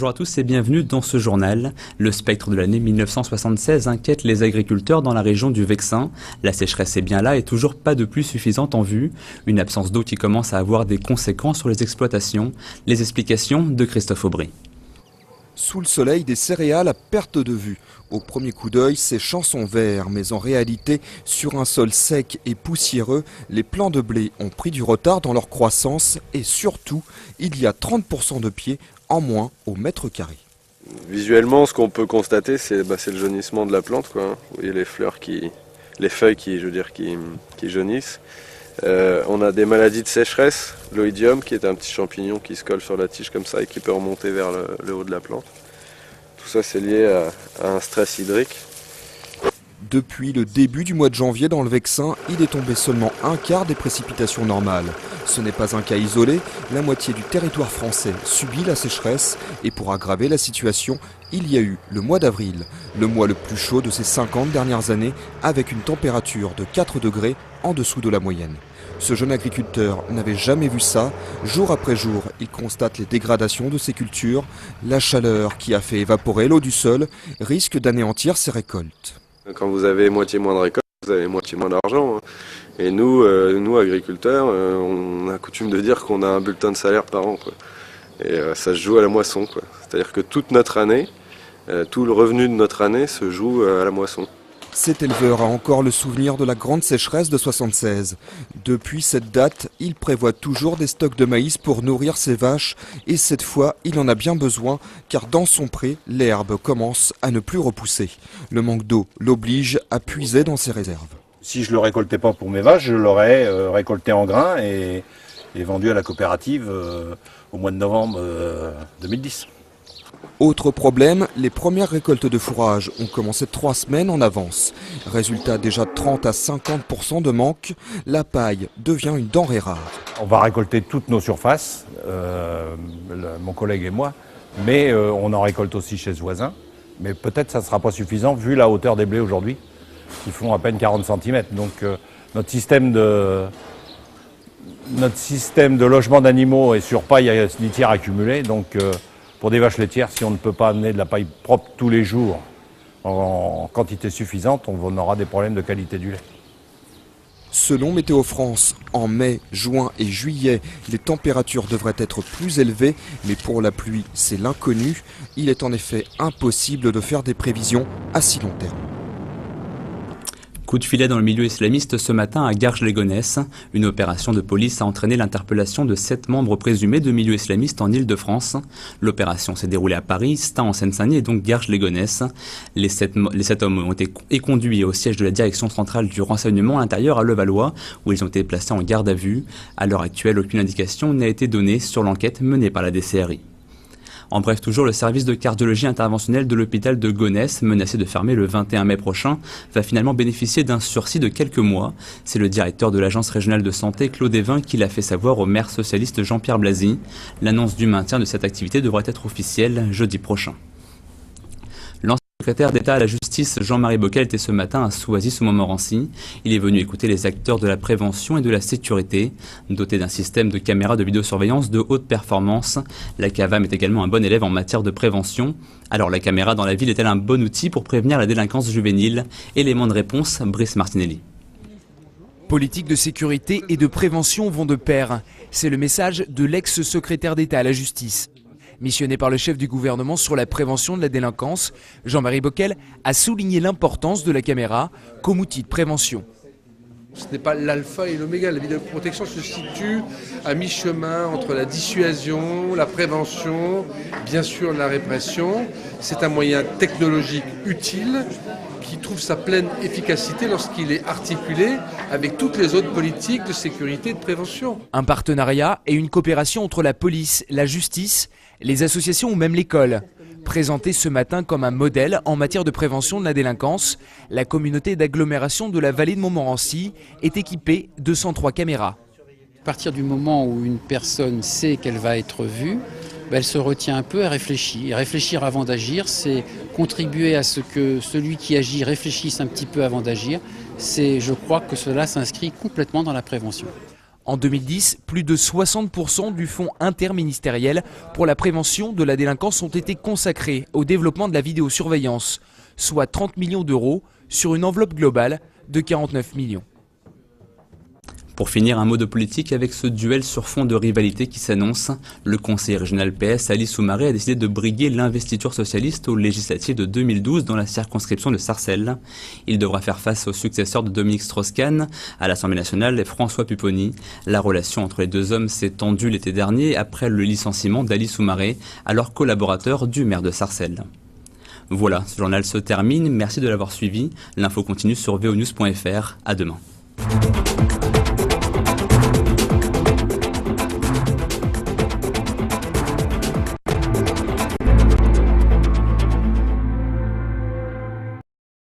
Bonjour à tous et bienvenue dans ce journal. Le spectre de l'année 1976 inquiète les agriculteurs dans la région du Vexin. La sécheresse est bien là et toujours pas de pluie suffisante en vue. Une absence d'eau qui commence à avoir des conséquences sur les exploitations. Les explications de Christophe Aubry. Sous le soleil, des céréales à perte de vue. Au premier coup d'œil, ces champs sont verts, mais en réalité, sur un sol sec et poussiéreux, les plants de blé ont pris du retard dans leur croissance et surtout, il y a 30% de pieds en moins au mètre carré. Visuellement, ce qu'on peut constater, c'est le jaunissement de la plante, quoi. Vous voyez les feuilles qui jaunissent. On a des maladies de sécheresse, l'oïdium qui est un petit champignon qui se colle sur la tige comme ça et qui peut remonter vers le haut de la plante. Tout ça c'est lié à un stress hydrique. Depuis le début du mois de janvier dans le Vexin, il est tombé seulement un quart des précipitations normales. Ce n'est pas un cas isolé, la moitié du territoire français subit la sécheresse et pour aggraver la situation, il y a eu le mois d'avril, le mois le plus chaud de ces 50 dernières années avec une température de 4 degrés en dessous de la moyenne. Ce jeune agriculteur n'avait jamais vu ça. Jour après jour, il constate les dégradations de ses cultures. La chaleur qui a fait évaporer l'eau du sol risque d'anéantir ses récoltes. Quand vous avez moitié moins de récoltes, vous avez moitié moins d'argent. Et nous agriculteurs, on a coutume de dire qu'on a un bulletin de salaire par an, quoi. Et ça se joue à la moisson, quoi. C'est-à-dire que toute notre année, tout le revenu de notre année se joue à la moisson. Cet éleveur a encore le souvenir de la grande sécheresse de 1976. Depuis cette date, il prévoit toujours des stocks de maïs pour nourrir ses vaches et cette fois, il en a bien besoin car dans son pré, l'herbe commence à ne plus repousser. Le manque d'eau l'oblige à puiser dans ses réserves. Si je ne le récoltais pas pour mes vaches, je l'aurais récolté en grains et vendu à la coopérative au mois de novembre 2010. Autre problème, les premières récoltes de fourrage ont commencé 3 semaines en avance. Résultat, déjà 30 à 50% de manque, la paille devient une denrée rare. On va récolter toutes nos surfaces, mon collègue et moi, mais on en récolte aussi chez ce voisin. Mais peut-être ça ne sera pas suffisant vu la hauteur des blés aujourd'hui, qui font à peine 40 cm. Donc notre système de logement d'animaux est sur paille litière accumulée. Donc pour des vaches laitières, si on ne peut pas amener de la paille propre tous les jours en quantité suffisante, on aura des problèmes de qualité du lait. Selon Météo France, en mai, juin et juillet, les températures devraient être plus élevées, mais pour la pluie, c'est l'inconnu. Il est en effet impossible de faire des prévisions à si long terme. Coup de filet dans le milieu islamiste ce matin à Garges-les-Gonesse. Une opération de police a entraîné l'interpellation de 7 membres présumés de milieux islamistes en Île-de-France. L'opération s'est déroulée à Paris, Stains en Seine-Saint-Denis et donc Garges-les-Gonesse. Les 7 hommes ont été conduits au siège de la direction centrale du renseignement à l'intérieur à Levallois, où ils ont été placés en garde à vue. À l'heure actuelle, aucune indication n'a été donnée sur l'enquête menée par la DCRI. En bref, toujours, le service de cardiologie interventionnelle de l'hôpital de Gonesse, menacé de fermer le 21 mai prochain, va finalement bénéficier d'un sursis de quelques mois. C'est le directeur de l'agence régionale de santé, Claude Evin, qui l'a fait savoir au maire socialiste Jean-Pierre Blasi. L'annonce du maintien de cette activité devrait être officielle jeudi prochain. Le secrétaire d'État à la justice Jean-Marie Bockel était ce matin à Soisy-sous-Montmorency. Il est venu écouter les acteurs de la prévention et de la sécurité. Doté d'un système de caméras de vidéosurveillance de haute performance, la CAVAM est également un bon élève en matière de prévention. Alors la caméra dans la ville est-elle un bon outil pour prévenir la délinquance juvénile? Élément de réponse, Brice Martinelli. Politique de sécurité et de prévention vont de pair. C'est le message de l'ex-secrétaire d'État à la justice. Missionné par le chef du gouvernement sur la prévention de la délinquance, Jean-Marie Bockel a souligné l'importance de la caméra comme outil de prévention. Ce n'est pas l'alpha et l'oméga. La vidéoprotection se situe à mi-chemin entre la dissuasion, la prévention, bien sûr la répression. C'est un moyen technologique utile qui trouve sa pleine efficacité lorsqu'il est articulé avec toutes les autres politiques de sécurité et de prévention. Un partenariat et une coopération entre la police, la justice, les associations ou même l'école. Présenté ce matin comme un modèle en matière de prévention de la délinquance, la communauté d'agglomération de la vallée de Montmorency est équipée de 103 caméras. À partir du moment où une personne sait qu'elle va être vue, elle se retient un peu, elle réfléchit. Et réfléchir avant d'agir, c'est contribuer à ce que celui qui agit réfléchisse un petit peu avant d'agir. Je crois que cela s'inscrit complètement dans la prévention. En 2010, plus de 60% du fonds interministériel pour la prévention de la délinquance ont été consacrés au développement de la vidéosurveillance, soit 30 millions d'euros sur une enveloppe globale de 49 millions. Pour finir, un mot de politique avec ce duel sur fond de rivalité qui s'annonce. Le conseiller régional PS, Ali Soumaré, a décidé de briguer l'investiture socialiste aux législatives de 2012 dans la circonscription de Sarcelles. Il devra faire face au successeur de Dominique Strauss-Kahn à l'Assemblée nationale, François Pupponi. La relation entre les deux hommes s'est tendue l'été dernier après le licenciement d'Ali Soumaré, alors collaborateur du maire de Sarcelles. Voilà, ce journal se termine. Merci de l'avoir suivi. L'info continue sur vonews.fr. À demain.